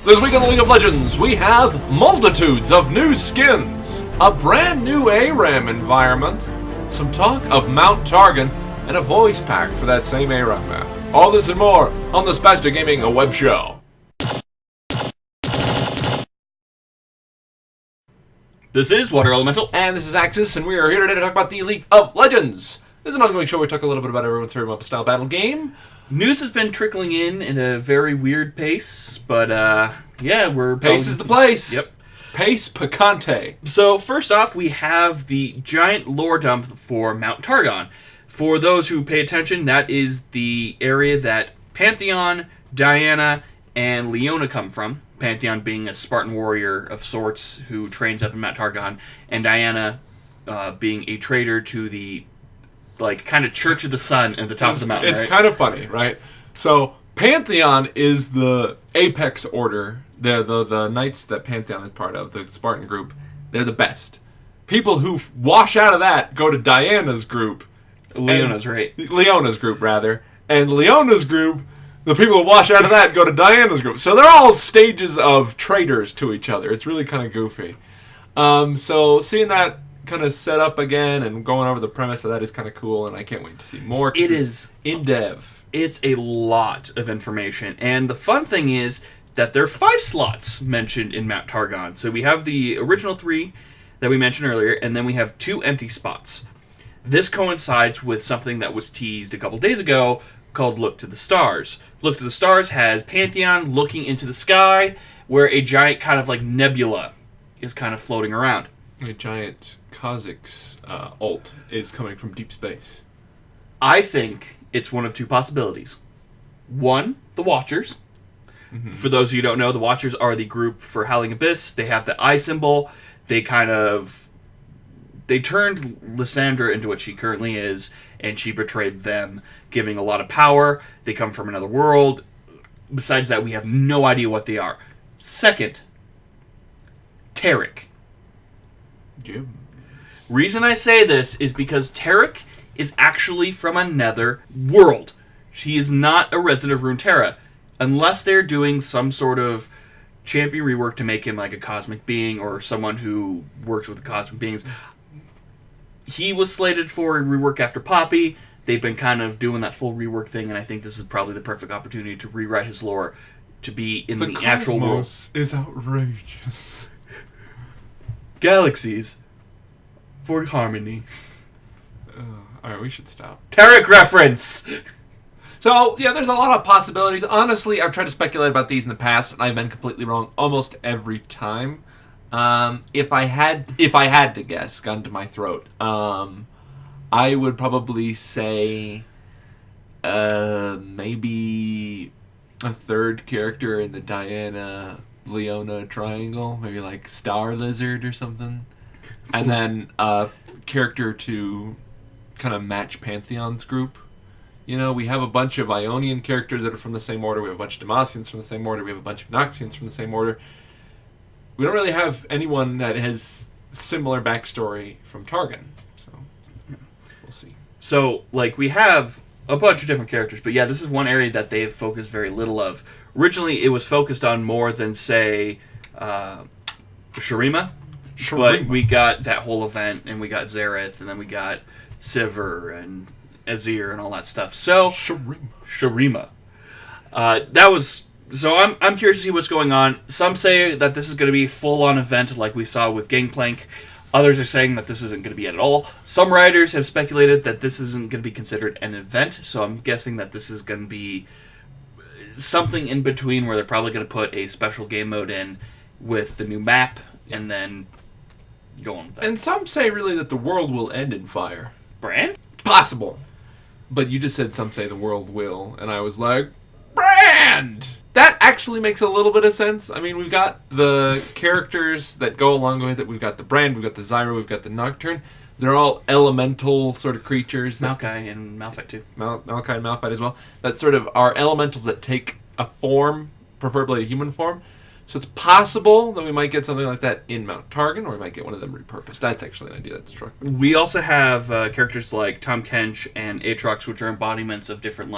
This week on the League of Legends, we have multitudes of new skins, a brand new ARAM environment, some talk of Mount Targon, and a voice pack for that same ARAM map. All this and more on the Spastic Gaming Web Show. This is Water Elemental. And this is Axis, and we are here today to talk about the League of Legends. This is an ongoing show where we talk a little bit about everyone's favorite map style battle game. News has been trickling in a very weird pace, but yeah, we're... Pace is the place. Yep. Pace Picante. So first off, we have the giant lore dump for Mount Targon. For those who pay attention, that is the area that Pantheon, Diana, and Leona come from. Pantheon being a Spartan warrior of sorts who trains up in Mount Targon, and Diana being a traitor to the kind of Church of the Sun at the top of the mountain. It's right? kind of funny, right? So Pantheon is the apex order. The knights that Pantheon is part of, the Spartan group. They're the best. People who wash out of that go to Diana's group. Leona's Leona's group, rather. And Leona's group, the people who wash out of that go to Diana's group. So they're all stages of traitors to each other. It's really kind of goofy. So seeing that kind of set up again and going over the premise of that is kind of cool, and I can't wait to see more. It is in dev. It's a lot of information, and the fun thing is that there are 5 slots mentioned in Mount Targon. So we have the original 3 that we mentioned earlier, and then we have 2 empty spots. This coincides with something that was teased a couple days ago called Look to the Stars. Look to the Stars has Pantheon looking into the sky, where a giant kind of like nebula is kind of floating around. A giant Kha'Zix ult is coming from deep space. I think it's one of 2 possibilities. One, the Watchers. Mm-hmm. For those of you who don't know, the Watchers are the group for Howling Abyss. They have the eye symbol. They turned Lysandra into what she currently is, and she betrayed them, giving a lot of power. They come from another world. Besides that, we have no idea what they are. Second, Taric. Jim. Reason I say this is because Taric is actually from another world. She is not a resident of Runeterra, unless they're doing some sort of champion rework to make him like a cosmic being or someone who works with the cosmic beings. He was slated for a rework after Poppy. They've been kind of doing that full rework thing, and I think this is probably the perfect opportunity to rewrite his lore to be in the actual world. Is outrageous. Galaxies for harmony. Alright, we should stop. Taric reference! So, yeah, there's a lot of possibilities. Honestly, I've tried to speculate about these in the past, and I've been completely wrong almost every time. If I had to guess, gun to my throat, I would probably say maybe a third character in the Diana-Leona triangle, maybe like Star Lizard or something. And then a character to kind of match Pantheon's group. You know, we have a bunch of Ionian characters that are from the same order. We have a bunch of Demacians from the same order. We have a bunch of Noxians from the same order. We don't really have anyone that has similar backstory from Targon. So, we'll see. So, we have a bunch of different characters. But yeah, this is one area that they've focused very little of. Originally, it was focused on more than, say, Shurima. But we got that whole event, and we got Zareth, and then we got Sivir, and Azir, and all that stuff. So, Shurima. That was... So I'm curious to see what's going on. Some say that this is going to be a full-on event like we saw with Gangplank. Others are saying that this isn't going to be at all. Some writers have speculated that this isn't going to be considered an event, so I'm guessing that this is going to be something in between where they're probably going to put a special game mode in with the new map, and then go on with that. And some say really that the world will end in fire. Bran? Possible. But you just said some say the world will, and I was like, Brand! That actually makes a little bit of sense. I mean, we've got the characters that go along with it. We've got the Brand, we've got the Zyra, we've got the Nocturne. They're all elemental sort of creatures. Maokai and Malphite, too. Maokai and Malphite as well. That sort of are elementals that take a form, preferably a human form. So it's possible that we might get something like that in Mount Targon, or we might get one of them repurposed. That's actually an idea that struck me. We also have characters like Tahm Kench and Aatrox, which are embodiments of different,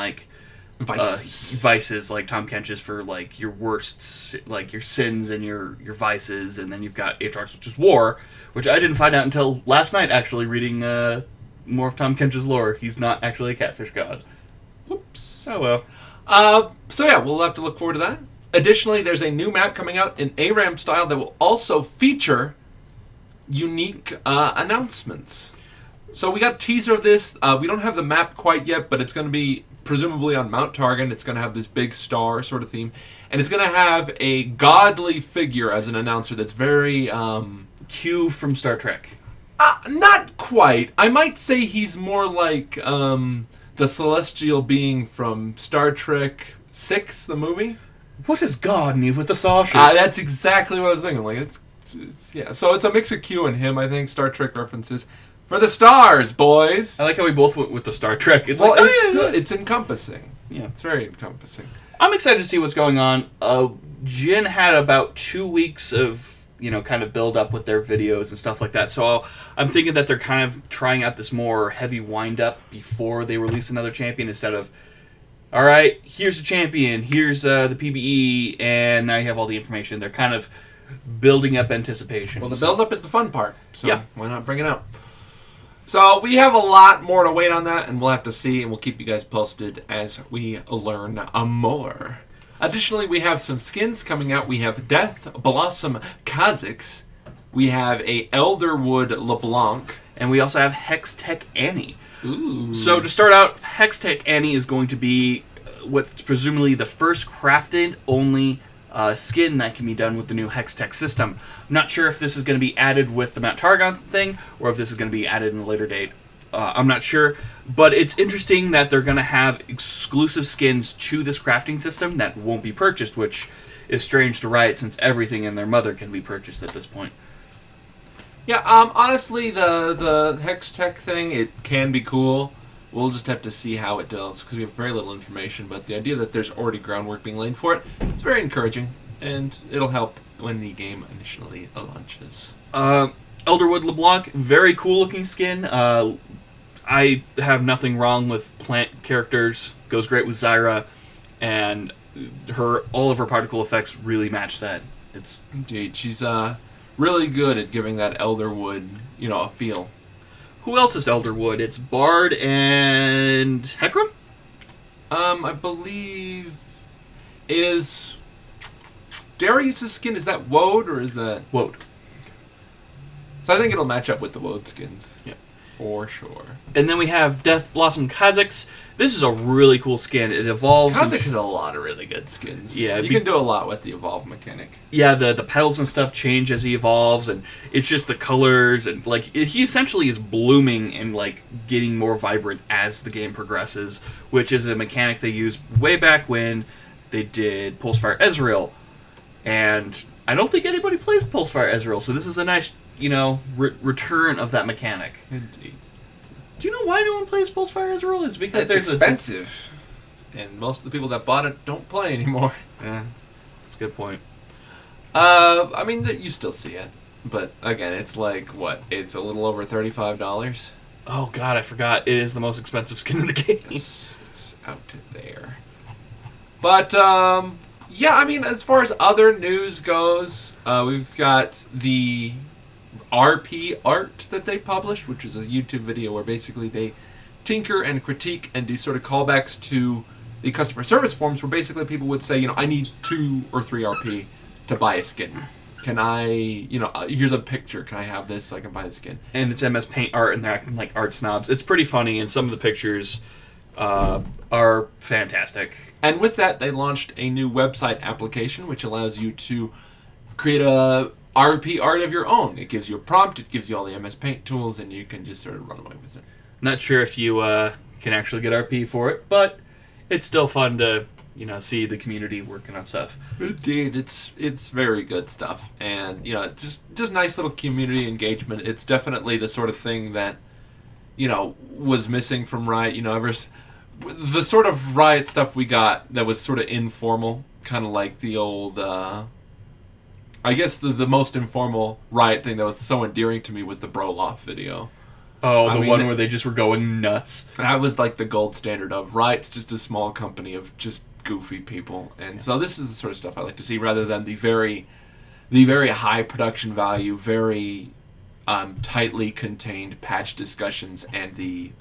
vices, like Tom Kench's for like your worst, like your sins and your vices, and then you've got Aatrox, which is war, which I didn't find out until last night actually reading more of Tom Kench's lore. He's not actually a catfish god. Whoops. Oh well. So yeah, we'll have to look forward to that. Additionally, there's a new map coming out in ARAM style that will also feature unique announcements. So we got a teaser of this. We don't have the map quite yet, but it's going to be presumably on Mount Targon. It's going to have this big star sort of theme. And it's going to have a godly figure as an announcer that's very... Q from Star Trek. Not quite. I might say he's more like the celestial being from Star Trek 6, the movie. What does God need with the saucer? That's exactly what I was thinking. Like it's yeah. So it's a mix of Q and him, I think. Star Trek references. For the stars, boys. I like how we both went with the Star Trek. It's it's encompassing. Yeah, it's very encompassing. I'm excited to see what's going on. Jin had about 2 weeks of kind of build up with their videos and stuff like that. So I'm thinking that they're kind of trying out this more heavy wind up before they release another champion instead of, all right, here's the champion, here's the PBE, and now you have all the information. They're kind of building up anticipation. Well, the build up is the fun part. So yeah, why not bring it up? So we have a lot more to wait on that, and we'll have to see, and we'll keep you guys posted as we learn more. Additionally, we have some skins coming out. We have Death Blossom Kha'Zix. We have a Elderwood LeBlanc. And we also have Hextech Annie. Ooh. So to start out, Hextech Annie is going to be what's presumably the first crafted only skin that can be done with the new Hextech system. I'm not sure if this is going to be added with the Mount Targon thing, or if this is going to be added in a later date. I'm not sure, but it's interesting that they're going to have exclusive skins to this crafting system that won't be purchased, which is strange to Riot since everything in their mother can be purchased at this point. Yeah, honestly, the Hextech thing, it can be cool. We'll just have to see how it does, because we have very little information, but the idea that there's already groundwork being laid for it, it's very encouraging, and it'll help when the game initially launches. Elderwood LeBlanc, very cool looking skin. I have nothing wrong with plant characters. Goes great with Zyra, and all of her particle effects really match that. It's indeed, she's really good at giving that Elderwood, a feel. Who else is Elderwood? It's Bard and Hecarim? I believe is Darius' skin, is that Woad or is that Woad? So I think it'll match up with the Woad skins. Yeah. For sure. And then we have Death Blossom Kha'Zix. This is a really cool skin. It evolves. Kha'Zix has a lot of really good skins. Yeah, you can do a lot with the evolve mechanic. Yeah, the petals and stuff change as he evolves, and it's just the colors and he essentially is blooming and getting more vibrant as the game progresses, which is a mechanic they used way back when they did Pulsefire Ezreal, and I don't think anybody plays Pulsefire Ezreal, so this is a nice return of that mechanic. Indeed. Do you know why no one plays Pulsefire Ezreal? It's because it's expensive. And most of the people that bought it don't play anymore. Yeah, that's a good point. I mean, you still see it. But, again, it's it's a little over $35. Oh, God, I forgot. It is the most expensive skin in the game. It's out there. But, yeah, I mean, as far as other news goes, we've got the RP art that they published, which is a YouTube video where basically they tinker and critique and do sort of callbacks to the customer service forums where basically people would say, I need 2 or 3 RP to buy a skin. Can I, here's a picture. Can I have this so I can buy the skin? And it's MS Paint art and they're acting like art snobs. It's pretty funny and some of the pictures are fantastic. And with that, they launched a new website application which allows you to create a RP art of your own. It gives you a prompt, it gives you all the MS Paint tools, and you can just sort of run away with it. Not sure if you can actually get RP for it, but it's still fun to see the community working on stuff. Indeed, it's very good stuff, and just nice little community engagement. It's definitely the sort of thing that was missing from Riot. The sort of Riot stuff we got that was sort of informal, kind of like the old. I guess the most informal Riot thing that was so endearing to me was the Broloff video. Oh, I the mean, one where they just were going nuts. that was like the gold standard of, right, it's just a small company of just goofy people. And so this is the sort of stuff I like to see, rather than the very high production value, very tightly contained patch discussions and the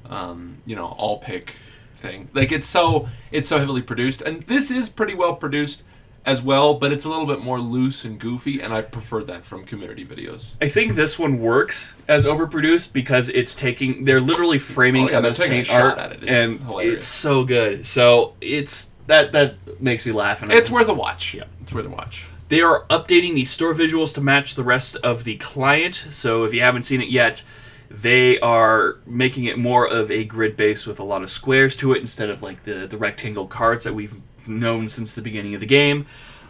all pick thing. Like it's so heavily produced, and this is pretty well produced as well, but it's a little bit more loose and goofy, and I prefer that from community videos. I think this one works as overproduced because they're literally framing MS Paint art, and hilarious. It's so good. So it's that makes me laugh. And it's worth a watch. Yeah, it's worth a watch. They are updating the store visuals to match the rest of the client. So if you haven't seen it yet, they are making it more of a grid base with a lot of squares to it instead of like the rectangle cards that we've known since the beginning of the game.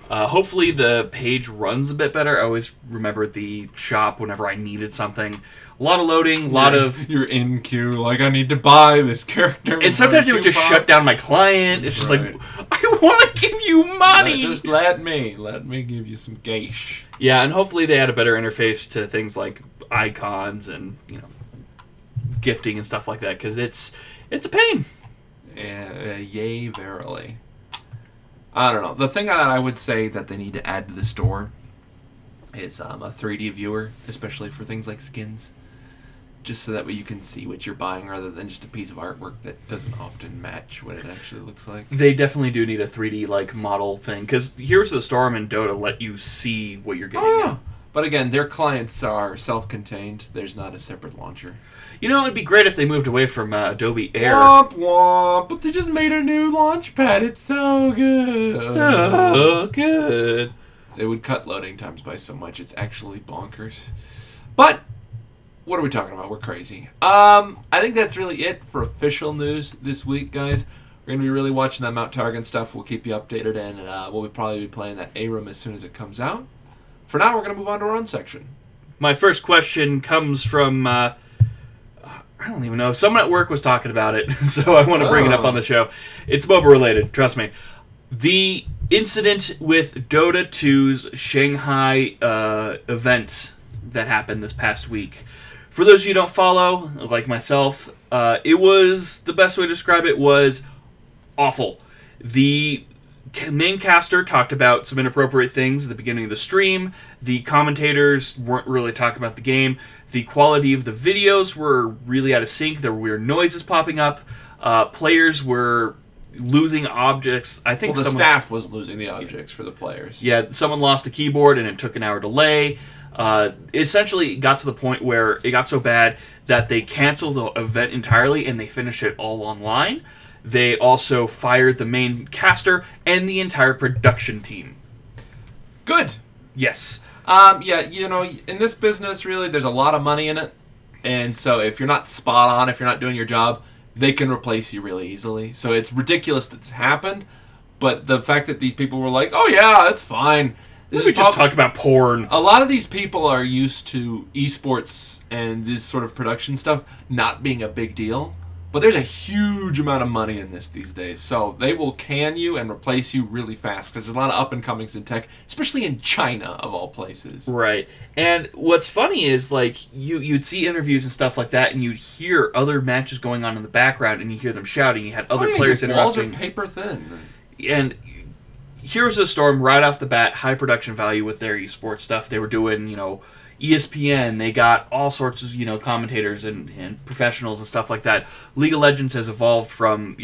Hopefully the page runs a bit better. I always remember the shop whenever I needed something. A lot of loading, You're in queue, like, I need to buy this character. And sometimes it would just shut down my client. It's just like, I want to give you money! Just let me give you some gauche. Yeah, and hopefully they add a better interface to things like icons and, gifting and stuff like that, because it's a pain. Yay, verily. I don't know. The thing that I would say that they need to add to the store is a 3D viewer, especially for things like skins. Just so that way you can see what you're buying rather than just a piece of artwork that doesn't often match what it actually looks like. They definitely do need a 3D model thing, because Heroes of the Storm and Dota let you see what you're getting. Oh, yeah. But again, their clients are self-contained. There's not a separate launcher. It'd be great if they moved away from Adobe Air. Womp womp, but they just made a new launch pad. It's so good. So good. They would cut loading times by so much. It's actually bonkers. But what are we talking about? We're crazy. I think that's really it for official news this week, guys. We're going to be really watching that Mount Targan stuff. We'll keep you updated, and we'll probably be playing that A-Room as soon as it comes out. For now, we're going to move on to our own section. My first question comes from, I don't even know. Someone at work was talking about it, so I want to bring it up on the show. It's MOBA related, trust me. The incident with Dota 2's Shanghai event that happened this past week. For those of you who don't follow, like myself, it was, the best way to describe it was awful. The main caster talked about some inappropriate things at the beginning of the stream. The commentators weren't really talking about the game. The quality of the videos were really out of sync. There were weird noises popping up. Players were losing objects. I think the staff was losing the objects for the players. Yeah, someone lost a keyboard and it took an hour delay. Essentially, it got to the point where it got so bad that they canceled the event entirely and they finished it all online. They also fired the main caster and the entire production team. Good. Yes. Yeah, in this business, really, there's a lot of money in it. And so if you're not spot on, if you're not doing your job, they can replace you really easily. So it's ridiculous that this happened. But the fact that these people were like, oh, yeah, that's fine. Let me just talk about porn. A lot of these people are used to esports and this sort of production stuff not being a big deal. But there's a huge amount of money in this these days. So they will can you and replace you really fast because there's a lot of up-and-comings in tech, especially in China, of all places. Right. And what's funny is, like, you'd see interviews and stuff like that, and you'd hear other matches going on in the background, and you hear them shouting. You had other players interrupting. Walls are paper thin. And Heroes of the Storm, right off the bat, high production value with their esports stuff. They were doing, ESPN, they got all sorts of, commentators and professionals and stuff like that. League of Legends has evolved from,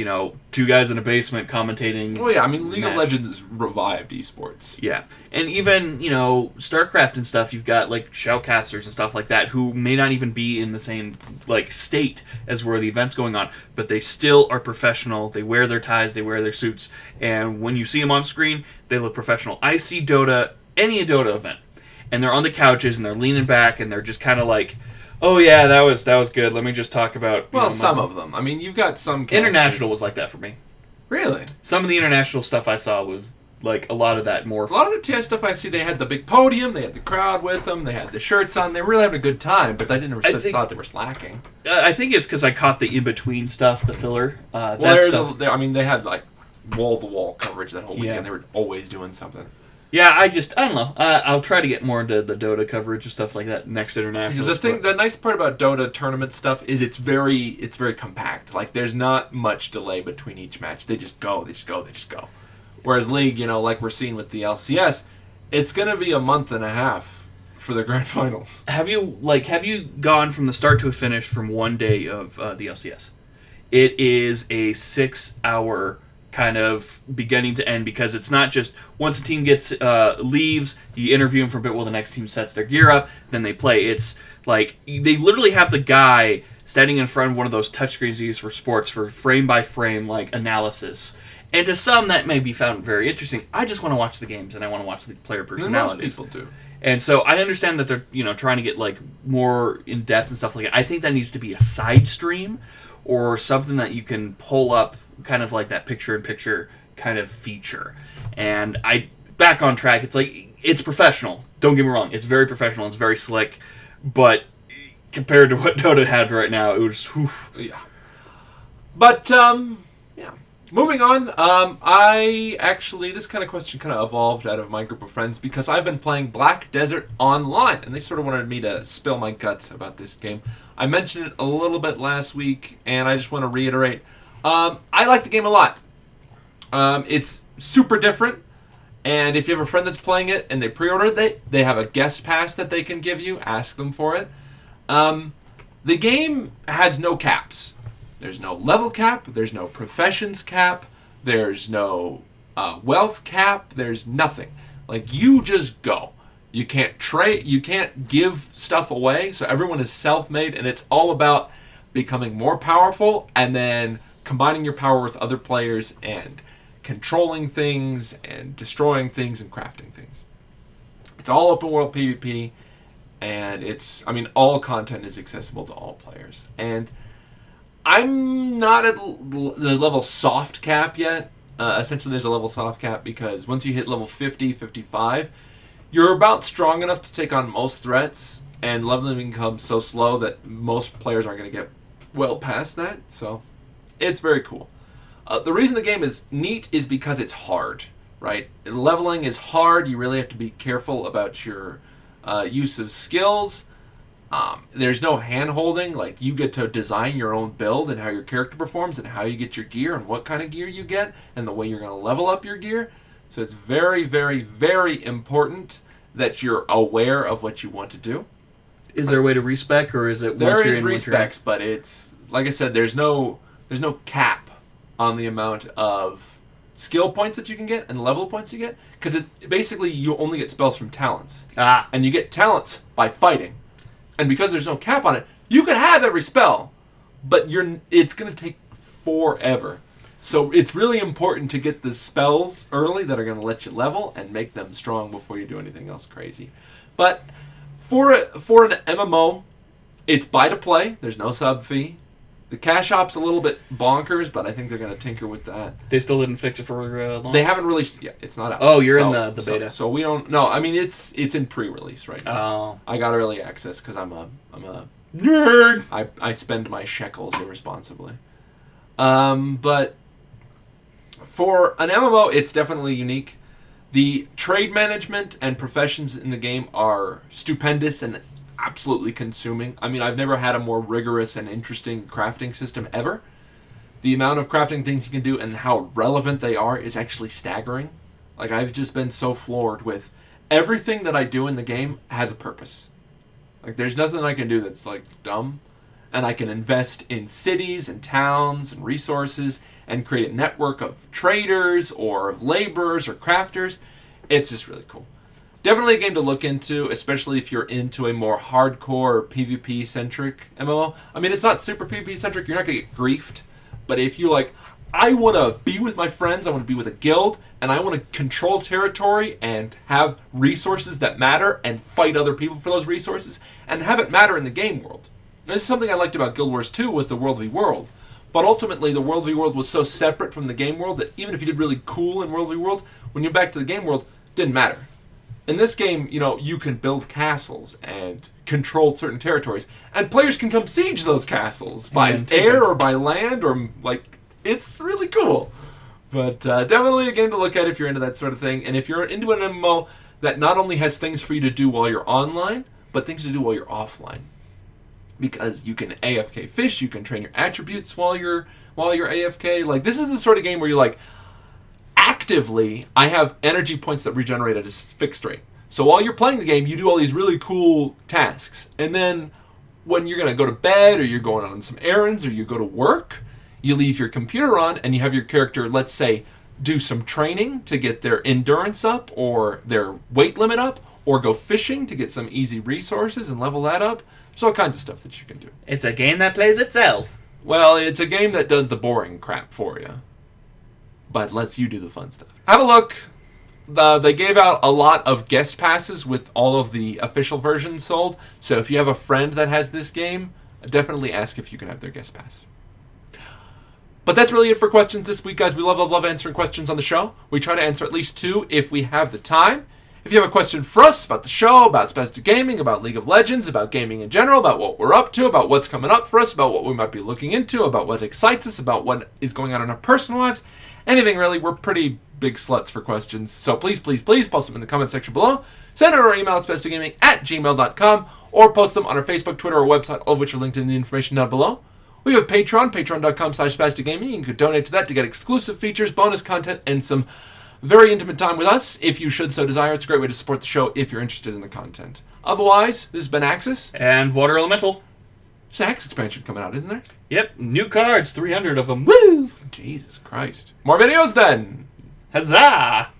two guys in a basement commentating. Well, yeah, League of Legends revived esports. Yeah. And even, StarCraft and stuff, you've got, shoutcasters and stuff like that who may not even be in the same, state as where the event's going on, but they still are professional. They wear their ties, they wear their suits, and when you see them on screen, they look professional. I see any Dota event, and they're on the couches and they're leaning back and they're just kind of like, oh yeah, that was good. Let me just talk about. Some of them. You've got some casters. International was like that for me. Really? Some of the international stuff I saw was a lot of that more. A lot of the TS stuff I see, they had the big podium, they had the crowd with them, they had the shirts on. They were really having a good time, but I thought they were slacking. I think it's because I caught the in between stuff, the filler. They had wall-to-wall coverage that whole weekend. They were always doing something. Yeah, I don't know. I'll try to get more into the Dota coverage and stuff like that next international. The nice part about Dota tournament stuff is it's very compact. Like there's not much delay between each match. They just go. Whereas League, like we're seeing with the LCS, it's gonna be a month and a half for the grand finals. Have you gone from the start to a finish from one day of the LCS? It is a 6-hour kind of beginning to end, because it's not just once a team gets leaves, you interview them for a bit while the next team sets their gear up, then they play. It's like they literally have the guy standing in front of one of those touchscreens you use for sports for frame by frame like analysis. And to some that may be found very interesting. I just want to watch the games and I want to watch the player personalities. Most people do. And so I understand that they're trying to get like more in depth and stuff like that. I think that needs to be a side stream or something that you can pull up, kind of like that picture-in-picture kind of feature. And back on track, it's like, it's professional. Don't get me wrong. It's very professional. It's very slick. But compared to what Dota had right now, it was, whew. Yeah. But, yeah. Moving on, this kind of question kind of evolved out of my group of friends because I've been playing Black Desert Online, and they sort of wanted me to spill my guts about this game. I mentioned it a little bit last week, and I just want to reiterate. I like the game a lot. It's super different, and if you have a friend that's playing it and they pre-ordered it, they have a guest pass that they can give you. Ask them for it. The game has no caps. There's no level cap. There's no professions cap. There's no wealth cap. There's nothing. Like, you just go. You can't trade. You can't give stuff away. So everyone is self-made, and it's all about becoming more powerful and then combining your power with other players and controlling things and destroying things and crafting things. It's all open world PvP, and all content is accessible to all players. And I'm not at the level soft cap yet. Essentially, there's a level soft cap because once you hit level 50, 55, you're about strong enough to take on most threats, and leveling becomes so slow that most players aren't going to get well past that. So it's very cool. The reason the game is neat is because it's hard, right? Leveling is hard. You really have to be careful about your use of skills. There's no hand-holding. Like, you get to design your own build and how your character performs and how you get your gear and what kind of gear you get and the way you're going to level up your gear. So it's very, very, very important that you're aware of what you want to do. Is there a way to respec, or is it there is respecs, but it's like I said, there's no cap on the amount of skill points that you can get and level points you get, because basically you only get spells from talents, and you get talents by fighting, and because there's no cap on it, you can have every spell, but it's going to take forever. So it's really important to get the spells early that are going to let you level and make them strong before you do anything else crazy. But for an MMO, it's buy to play. There's no sub fee. The cash shop's a little bit bonkers, but I think they're going to tinker with that. They still didn't fix it for launch? They haven't released it yet. It's not out. Oh, you're in the beta. So we don't know. I mean, it's in pre-release right now. Oh. I got early access because I'm a nerd. I spend my shekels irresponsibly. But for an MMO, it's definitely unique. The trade management and professions in the game are stupendous and absolutely consuming. I mean, I've never had a more rigorous and interesting crafting system ever. The amount of crafting things you can do and how relevant they are is actually staggering. Like, I've just been so floored with everything that I do in the game has a purpose. Like, there's nothing I can do that's, like, dumb. And I can invest in cities and towns and resources and create a network of traders or laborers or crafters. It's just really cool. Definitely a game to look into, especially if you're into a more hardcore PvP-centric MMO. I mean, it's not super PvP-centric. You're not going to get griefed. But if you I want to be with my friends, I want to be with a guild, and I want to control territory and have resources that matter and fight other people for those resources and have it matter in the game world. And this is something I liked about Guild Wars 2 was the World v. World. But ultimately, the World v. World was so separate from the game world that even if you did really cool in World v. World, when you're back to the game world, it didn't matter. In this game, you can build castles and control certain territories, and players can come siege those castles by air or by land, or it's really cool. But definitely a game to look at if you're into that sort of thing. And if you're into an MMO that not only has things for you to do while you're online, but things to do while you're offline. Because you can AFK fish, you can train your attributes while you're AFK. Like, this is the sort of game where you're like, actively, I have energy points that regenerate at a fixed rate. So while you're playing the game, you do all these really cool tasks. And then when you're going to go to bed, or you're going on some errands, or you go to work, you leave your computer on and you have your character, let's say, do some training to get their endurance up or their weight limit up, or go fishing to get some easy resources and level that up. There's all kinds of stuff that you can do. It's a game that plays itself. Well, it's a game that does the boring crap for you, but lets you do the fun stuff. Have a look. They gave out a lot of guest passes with all of the official versions sold, so if you have a friend that has this game, definitely ask if you can have their guest pass. But that's really it for questions this week, guys. We love answering questions on the show. We try to answer at least 2 if we have the time. If you have a question for us about the show, about Spastic Gaming, about League of Legends, about gaming in general, about what we're up to, about what's coming up for us, about what we might be looking into, about what excites us, about what is going on in our personal lives, anything really, we're pretty big sluts for questions. So please post them in the comment section below. Send our email at spasticgaming@gmail.com, or post them on our Facebook, Twitter, or website, all of which are linked in the information down below. We have Patreon, patreon.com/spasticgaming. You can donate to that to get exclusive features, bonus content, and some very intimate time with us, if you should so desire. It's a great way to support the show if you're interested in the content. Otherwise, this has been Axis. And Water Elemental. There's an Axis expansion coming out, isn't there? Yep, new cards, 300 of them. Woo! Jesus Christ. More videos then! Huzzah!